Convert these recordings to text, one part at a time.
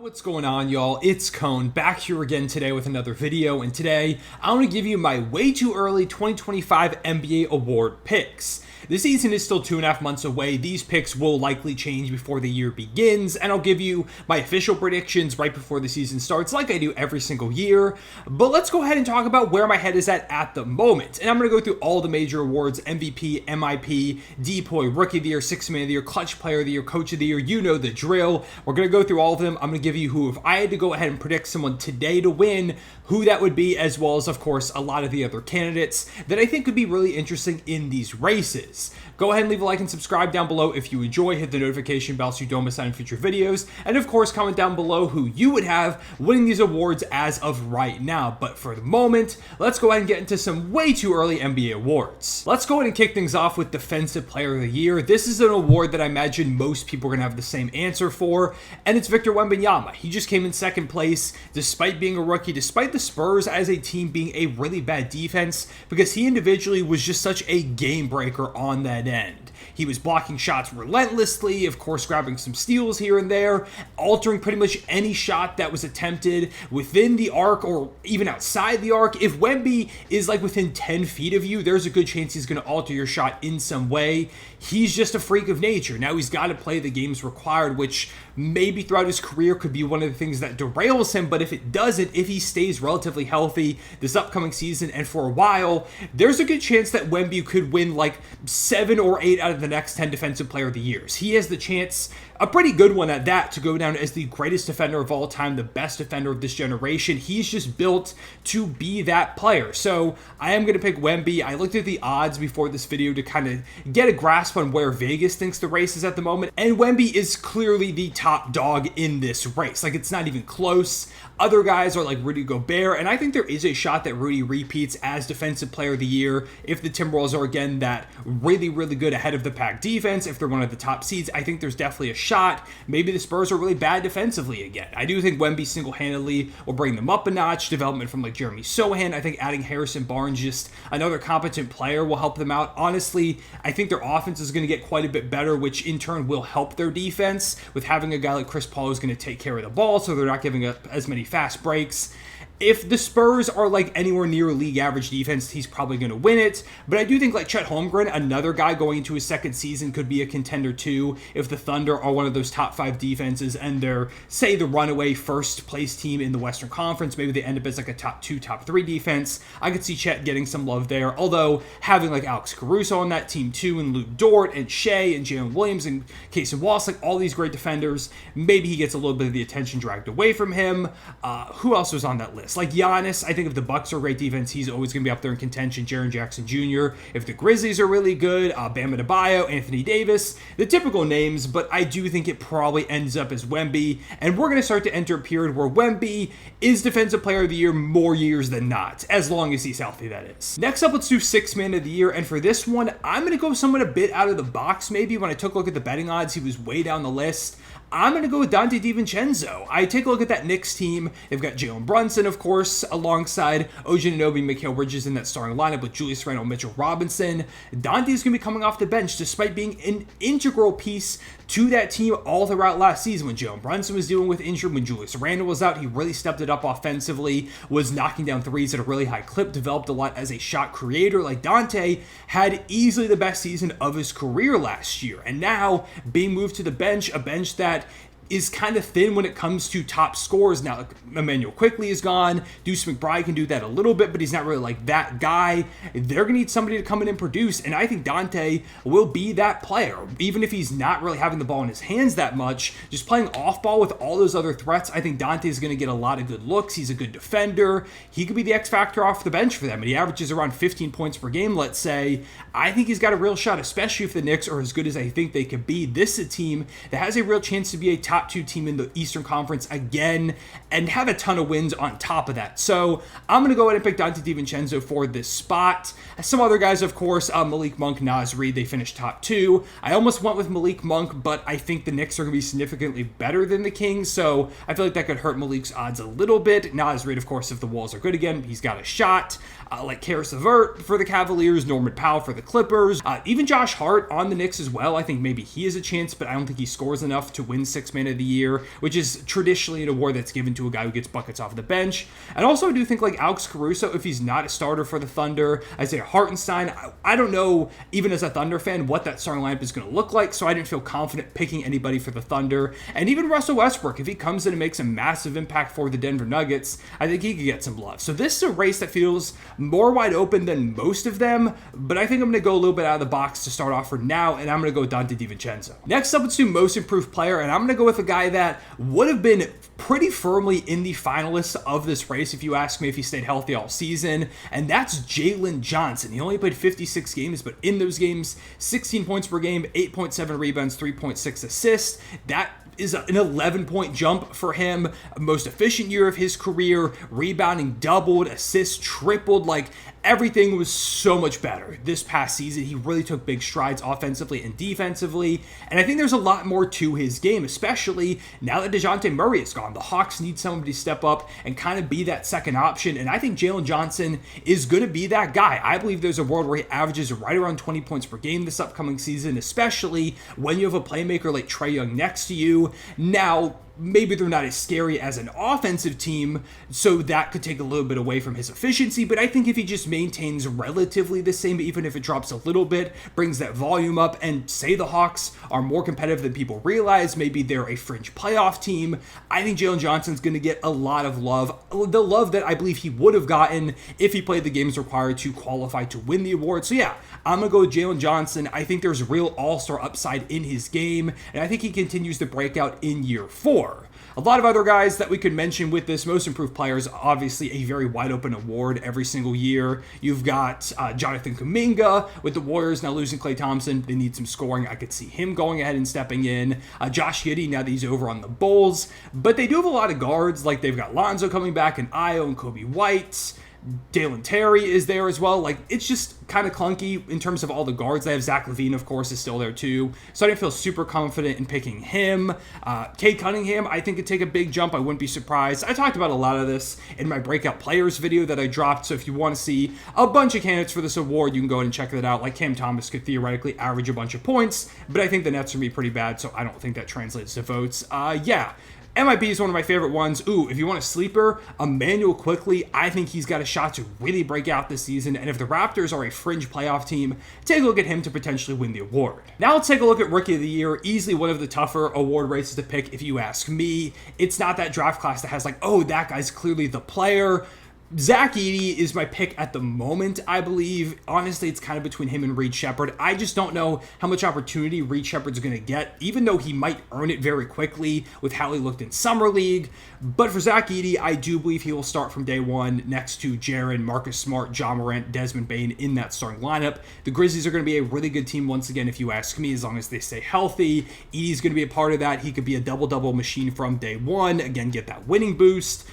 What's going on, y'all? It's Cone back here again today with another video, and today I want to give you my way too early 2025 NBA award picks. The season is still 2.5 months away. These picks will likely change before the year begins, and I'll give you my official predictions right before the season starts like I do every single year. But let's go ahead and talk about where my head is at the moment. And I'm going to go through all the major awards: MVP, MIP, DPOY, Rookie of the Year, Sixth Man of the Year, Clutch Player of the Year, Coach of the Year. You know the drill. We're going to go through all of them. I'm going to give you who, if I had to go ahead and predict someone today to win, who that would be, as well as, of course, a lot of the other candidates that I think could be really interesting in these races. Go ahead and leave a like and subscribe down below if you enjoy. Hit the notification bell so you don't miss out on future videos. And of course, comment down below who you would have winning these awards as of right now. But for the moment, let's go ahead and get into some way too early NBA awards. Let's go ahead and kick things off with Defensive Player of the Year. This is an award that I imagine most people are going to have the same answer for, and it's Victor Wembanyama. He just came in second place despite being a rookie, despite the Spurs as a team being a really bad defense, because he individually was just such a game breaker on that end. He was blocking shots relentlessly, of course grabbing some steals here and there, altering pretty much any shot that was attempted within the arc or even outside the arc. If Wemby is like within 10 feet of you, there's a good chance he's going to alter your shot in some way. He's just a freak of nature. Now he's got to play the games required, which maybe throughout his career could be one of the things that derails him, but if it doesn't, if he stays relatively healthy this upcoming season and for a while, there's a good chance that Wemby could win like 7 or 8 out of the next 10 Defensive Player of the Years. He has the chance, a pretty good one at that, to go down as the greatest defender of all time, the best defender of this generation. He's just built to be that player. So I am going to pick Wemby. I looked at the odds before this video to kind of get a grasp on where Vegas thinks the race is at the moment, and Wemby is clearly the top dog in this race. Like, it's not even close. Other guys are like Rudy Gobert, and I think there is a shot that Rudy repeats as Defensive Player of the Year if the Timberwolves are again that really, really good ahead of the pack defense. If they're one of the top seeds, I think there's definitely a shot. Maybe the Spurs are really bad defensively again. I do think Wemby single-handedly will bring them up a notch. Development from like Jeremy Sohan. I think adding Harrison Barnes, just another competent player, will help them out. Honestly, I think their offense is going to get quite a bit better, which in turn will help their defense with having a guy like Chris Paul who's going to take care of the ball, so they're not giving up as many fast breaks. If the Spurs are like anywhere near league average defense, he's probably going to win it. But I do think like Chet Holmgren, another guy going into his second season, could be a contender too. If the Thunder are one of those top 5 defenses and they're, say, the runaway first place team in the Western Conference, maybe they end up as like a top 2, top 3 defense. I could see Chet getting some love there. Although having like Alex Caruso on that team too, and Luke Dort and Shai and Jalen Williams and Casey Wallace, like all these great defenders, maybe he gets a little bit of the attention dragged away from him. Who else was on that list? Like Giannis, I think if the Bucks are a great defense, he's always going to be up there in contention. Jaren Jackson Jr. If the Grizzlies are really good, Bam Adebayo, Anthony Davis, the typical names, but I do think it probably ends up as Wemby, and we're going to start to enter a period where Wemby is Defensive Player of the Year more years than not, as long as he's healthy, that is. Next up, let's do Sixth Man of the Year, and for this one, I'm going to go someone a bit out of the box maybe. When I took a look at the betting odds, he was way down the list. I'm going to go with Donte DiVincenzo. I take a look at that Knicks team. They've got Jalen Brunson, of course, alongside OG Anunoby, Mikal Bridges in that starting lineup with Julius Randle, Mitchell Robinson. Donte's going to be coming off the bench despite being an integral piece to that team all throughout last season. When Jalen Brunson was dealing with injury, when Julius Randle was out, he really stepped it up offensively, was knocking down threes at a really high clip, developed a lot as a shot creator. Like, Donte had easily the best season of his career last year, and now being moved to the bench, a bench that is kind of thin when it comes to top scorers. Now, like, Emmanuel Quickley is gone. Deuce McBride can do that a little bit, but he's not really like that guy. They're going to need somebody to come in and produce, and I think Donte will be that player. Even if he's not really having the ball in his hands that much, just playing off ball with all those other threats, I think Donte is going to get a lot of good looks. He's a good defender. He could be the X factor off the bench for them, and he averages around 15 points per game, let's say. I think he's got a real shot, especially if the Knicks are as good as I think they could be. This is a team that has a real chance to be a top 2 team in the Eastern Conference again and have a ton of wins on top of that. So I'm going to go ahead and pick Donte DiVincenzo for this spot. Some other guys, of course, Malik Monk, Naz Reid, they finished top 2. I almost went with Malik Monk, but I think the Knicks are going to be significantly better than the Kings, so I feel like that could hurt Malik's odds a little bit. Naz Reid, of course, if the Wolves are good again, he's got a shot. Like Karis LeVert for the Cavaliers, Norman Powell for the Clippers, even Josh Hart on the Knicks as well. I think maybe he has a chance, but I don't think he scores enough to win Sixth Man Man of the Year, which is traditionally an award that's given to a guy who gets buckets off the bench. And also I do think like Alex Caruso, if he's not a starter for the Thunder, Isaiah Hartenstein, I don't know, even as a Thunder fan, what that starting lineup is going to look like, so I didn't feel confident picking anybody for the Thunder. And even Russell Westbrook, if he comes in and makes a massive impact for the Denver Nuggets, I think he could get some love. So this is a race that feels more wide open than most of them, but I think I'm going to go a little bit out of the box to start off for now, and I'm going to go Dante DiVincenzo. Next up, let's do most improved player, and I'm going to go with a guy that would have been pretty firmly in the finalists of this race if you ask me if he stayed healthy all season, and that's Jalen Johnson. He only played 56 games, but in those games, 16 points per game, 8.7 rebounds, 3.6 assists. That is an 11-point jump for him. Most efficient year of his career. Rebounding doubled, assists tripled. Like, everything was so much better this past season. He really took big strides offensively and defensively, and I think there's a lot more to his game, especially now that DeJounte Murray is gone. The Hawks need somebody to step up and kind of be that second option, and I think Jalen Johnson is going to be that guy. I believe there's a world where he averages right around 20 points per game this upcoming season, especially when you have a playmaker like Trae Young next to you. Now, maybe they're not as scary as an offensive team, so that could take a little bit away from his efficiency, but I think if he just maintains relatively the same, even if it drops a little bit, brings that volume up, and say the Hawks are more competitive than people realize, maybe they're a fringe playoff team, I think Jalen Johnson's going to get a lot of love, the love that I believe he would have gotten if he played the games required to qualify to win the award. So yeah, I'm going to go with Jalen Johnson. I think there's real all-star upside in his game, and I think he continues to break out in year 4. A lot of other guys that we could mention with this most improved players, obviously a very wide open award every single year. You've got Jonathan Kuminga with the Warriors now losing Klay Thompson. They need some scoring. I could see him going ahead and stepping in. Josh Giddey now that he's over on the Bulls. But they do have a lot of guards. Like they've got Lonzo coming back and Io and Kobe White. Dalen Terry is there as well. Like, it's just kind of clunky in terms of all the guards. They have Zach LaVine, of course, is still there too. So I didn't feel super confident in picking him. Cade Cunningham, I think could take a big jump. I wouldn't be surprised. I talked about a lot of this in my breakout players video that I dropped. So if you want to see a bunch of candidates for this award, you can go ahead and check that out. Like Cam Thomas could theoretically average a bunch of points, but I think the Nets are going to be pretty bad. So I don't think that translates to votes. Yeah. MIP is one of my favorite ones. Ooh, if you want a sleeper, Emmanuel Quickley, I think he's got a shot to really break out this season. And if the Raptors are a fringe playoff team, take a look at him to potentially win the award. Now let's take a look at Rookie of the Year. Easily one of the tougher award races to pick if you ask me. It's not that draft class that has like, oh, that guy's clearly the player. Zach Edey is my pick at the moment, I believe. Honestly, it's kind of between him and Reed Shepherd. I just don't know how much opportunity Reed Shepherd's going to get, even though he might earn it very quickly with how he looked in Summer League. But for Zach Edey, I do believe he will start from day one next to Jaren, Marcus Smart, Ja Morant, Desmond Bane in that starting lineup. The Grizzlies are going to be a really good team once again, if you ask me, as long as they stay healthy. Edey's going to be a part of that. He could be a double-double machine from day one. Again, get that winning boost.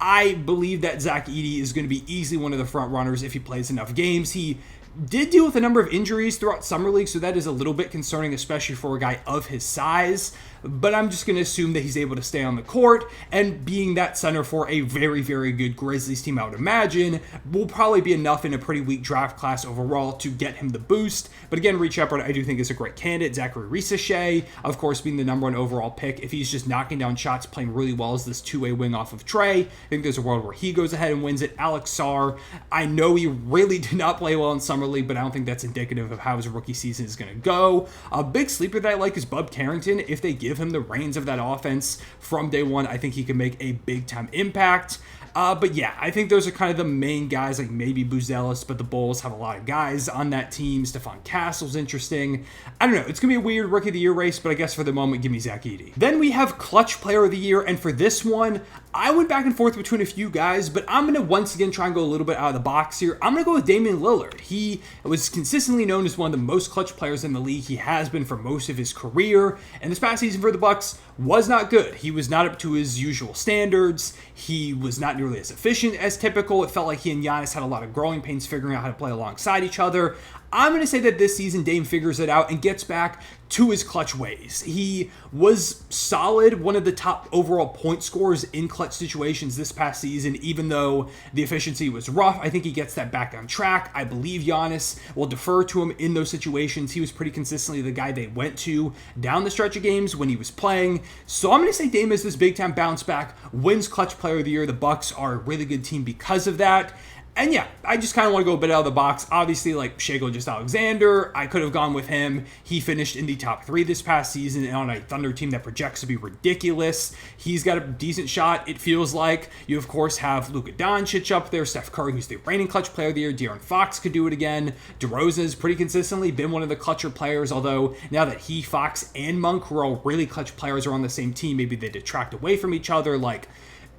I believe that Zach Edey is going to be easily one of the front runners if he plays enough games. He did deal with a number of injuries throughout Summer League, so that is a little bit concerning, especially for a guy of his size. But I'm just going to assume that he's able to stay on the court, and being that center for a very, very good Grizzlies team, I would imagine, will probably be enough in a pretty weak draft class overall to get him the boost. But again, Reed Shepherd, I do think is a great candidate. Zachary Ricochet, of course, being the number one overall pick. If he's just knocking down shots, playing really well as this two-way wing off of Trae, I think there's a world where he goes ahead and wins it. Alex Sarr, I know he really did not play well in Summer League, but I don't think that's indicative of how his rookie season is going to go. A big sleeper that I like is Bub Carrington. If they give him the reins of that offense from day one, I think he can make a big-time impact. But yeah, I think those are kind of the main guys, like maybe Buzelis, but the Bulls have a lot of guys on that team. Stephon Castle's interesting. I don't know. It's going to be a weird Rookie of the Year race, but I guess for the moment, give me Zach Edey. Then we have Clutch Player of the Year, and for this one, I went back and forth between a few guys, but I'm going to once again try and go a little bit out of the box here. I'm going to go with Damian Lillard. He was consistently known as one of the most clutch players in the league. He has been for most of his career, and this past season for the Bucks was not good. He was not up to his usual standards. He was not nearly as efficient as typical. It felt like he and Giannis had a lot of growing pains figuring out how to play alongside each other. I'm going to say that this season Dame figures it out and gets back to his clutch ways. He was solid, one of the top overall point scorers in clutch situations this past season, even though the efficiency was rough. I think he gets that back on track. I believe Giannis will defer to him in those situations. He was pretty consistently the guy they went to down the stretch of games when he was playing. So I'm going to say Dame is this big time bounce back, wins clutch player of the year. The Bucks are a really good team because of that. And yeah, I just kind of want to go a bit out of the box. Obviously, like Shai Gilgeous-Alexander, I could have gone with him. He finished in the top 3 this past season on a Thunder team that projects to be ridiculous. He's got a decent shot, it feels like. You, of course, have Luka Doncic up there, Steph Curry, who's the reigning clutch player of the year. De'Aaron Fox could do it again. DeRozan's pretty consistently been one of the clutcher players, although now that he, Fox, and Monk, who are all really clutch players, are on the same team, maybe they detract away from each other. Like,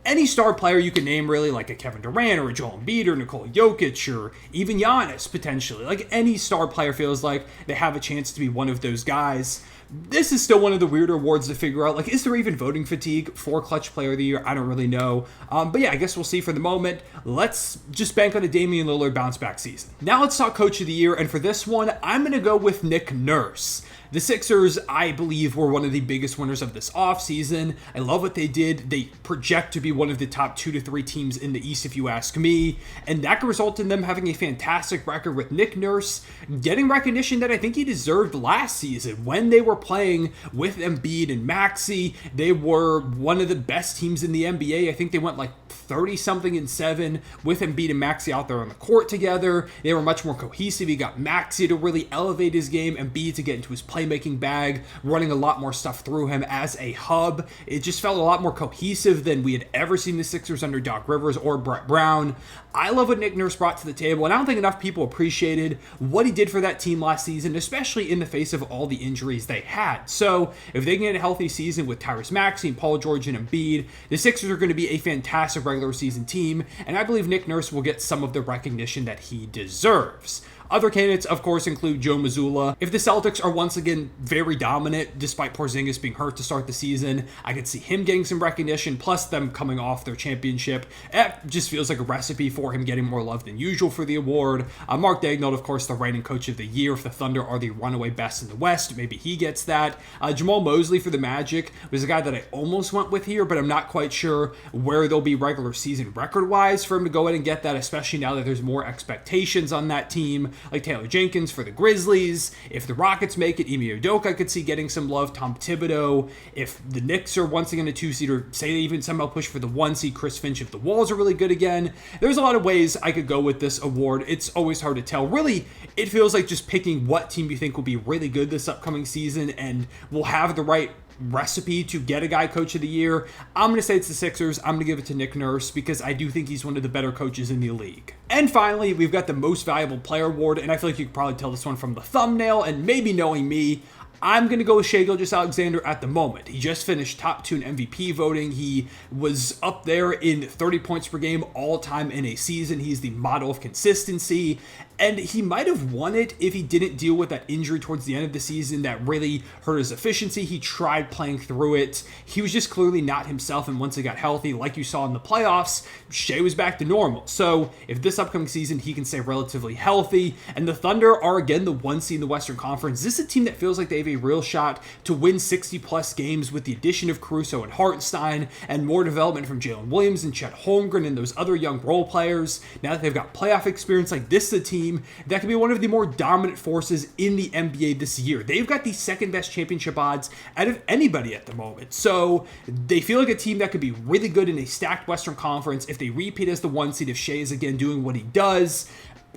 any star player you can name, really, like a Kevin Durant or a Joel Embiid or Nikola Jokic or even Giannis, potentially. Like, any star player feels like they have a chance to be one of those guys. This is still one of the weirder awards to figure out. Like, is there even voting fatigue for Clutch Player of the Year? I don't really know. But yeah, I guess we'll see for the moment. Let's just bank on a Damian Lillard bounce back season. Now let's talk Coach of the Year, and for this one, I'm going to go with Nick Nurse. The Sixers, I believe, were one of the biggest winners of this offseason. I love what they did. They project to be one of the top 2 to 3 teams in the East, if you ask me. And that could result in them having a fantastic record with Nick Nurse getting recognition that I think he deserved last season. When they were playing with Embiid and Maxey, they were one of the best teams in the NBA. I think they went like 30-something and 7 with Embiid and Maxey out there on the court together. They were much more cohesive. He got Maxey to really elevate his game, Embiid to get into his playmaking bag, running a lot more stuff through him as a hub. It just felt a lot more cohesive than we had ever seen the Sixers under Doc Rivers or Brett Brown. I love what Nick Nurse brought to the table, and I don't think enough people appreciated what he did for that team last season, especially in the face of all the injuries they had. So if they can get a healthy season with Tyrese Maxey and Paul George and Embiid, the Sixers are going to be a fantastic regular season team, and I believe Nick Nurse will get some of the recognition that he deserves. Other candidates, of course, include Joe Mazzulla. If the Celtics are once again very dominant, despite Porzingis being hurt to start the season, I could see him getting some recognition, plus them coming off their championship. It just feels like a recipe for him getting more love than usual for the award. Mark Daigneault, of course, the reigning coach of the year. If the Thunder are the runaway best in the West, maybe he gets that. Jamal Mosley for the Magic was a guy that I almost went with here, but I'm not quite sure where they'll be regular season record-wise for him to go ahead and get that, especially now that there's more expectations on that team. Like Taylor Jenkins for the Grizzlies. If the Rockets make it, Ime Udoka I could see getting some love. Tom Thibodeau. If the Knicks are once again a 2 seed, or say they even somehow push for the 1 seed, Chris Finch if the Wolves are really good again. There's a lot of ways I could go with this award. It's always hard to tell. Really, it feels like just picking what team you think will be really good this upcoming season and will have the right recipe to get a guy coach of the year. I'm going to say it's the Sixers. I'm going to give it to Nick Nurse because I do think he's one of the better coaches in the league. And finally, we've got the most valuable player award, and I feel like you could probably tell this one from the thumbnail, and maybe knowing me, I'm going to go with Shai Gilgeous-Alexander at the moment. He just finished top 2 in MVP voting. He was up there in 30 points per game all time in a season. He's the model of consistency. And he might have won it if he didn't deal with that injury towards the end of the season that really hurt his efficiency. He tried playing through it. He was just clearly not himself, and once he got healthy, like you saw in the playoffs, Shai was back to normal. So if this upcoming season he can stay relatively healthy, and the Thunder are again the 1 seed in the Western Conference, this is a team that feels like they have a real shot to win 60-plus games with the addition of Caruso and Hartenstein and more development from Jalen Williams and Chet Holmgren and those other young role players. Now that they've got playoff experience, like this is a team that can be one of the more dominant forces in the NBA this year. They've got the second best championship odds out of anybody at the moment. So they feel like a team that could be really good in a stacked Western Conference if they repeat as the 1 seed, if Shai is again doing what he does.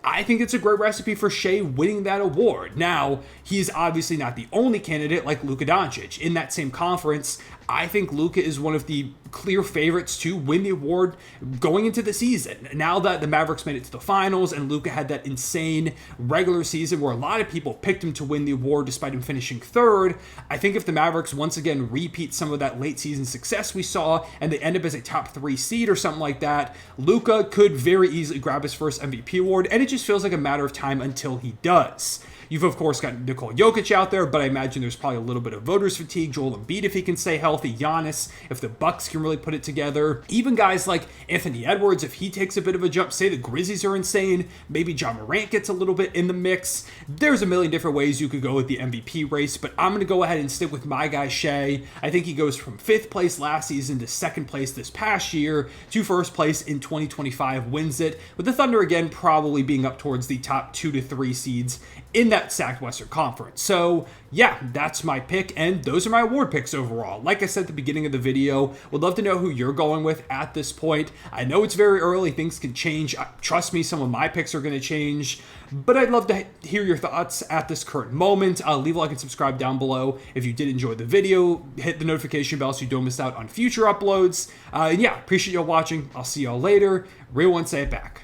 I think it's a great recipe for Shai winning that award. Now, he's obviously not the only candidate like Luka Doncic. In that same conference, I think Luka is one of the clear favorites to win the award going into the season. Now that the Mavericks made it to the finals and Luka had that insane regular season where a lot of people picked him to win the award despite him finishing 3rd, I think if the Mavericks once again repeat some of that late season success we saw and they end up as a top 3 seed or something like that, Luka could very easily grab his first MVP award, and it just feels like a matter of time until he does. You've, of course, got Nikola Jokic out there, but I imagine there's probably a little bit of voters fatigue. Joel Embiid, if he can stay healthy. Giannis, if the Bucks can really put it together. Even guys like Anthony Edwards, if he takes a bit of a jump. Say the Grizzlies are insane. Maybe Ja Morant gets a little bit in the mix. There's a million different ways you could go with the MVP race, but I'm going to go ahead and stick with my guy, Shai. I think he goes from 5th place last season to 2nd place this past year to 1st place in 2025, wins it, with the Thunder again probably being up towards the top 2 to 3 seeds in that stacked Western Conference. So yeah, that's my pick, and those are my award picks overall. Like I said at the beginning of the video, would love to know who you're going with at this point. I know it's very early, things can change. Trust me, some of my picks are going to change, but I'd love to hear your thoughts at this current moment. Leave a like and subscribe down below if you did enjoy the video. Hit the notification bell so you don't miss out on future uploads. And yeah, appreciate y'all watching. I'll see y'all later. Real one, say it back.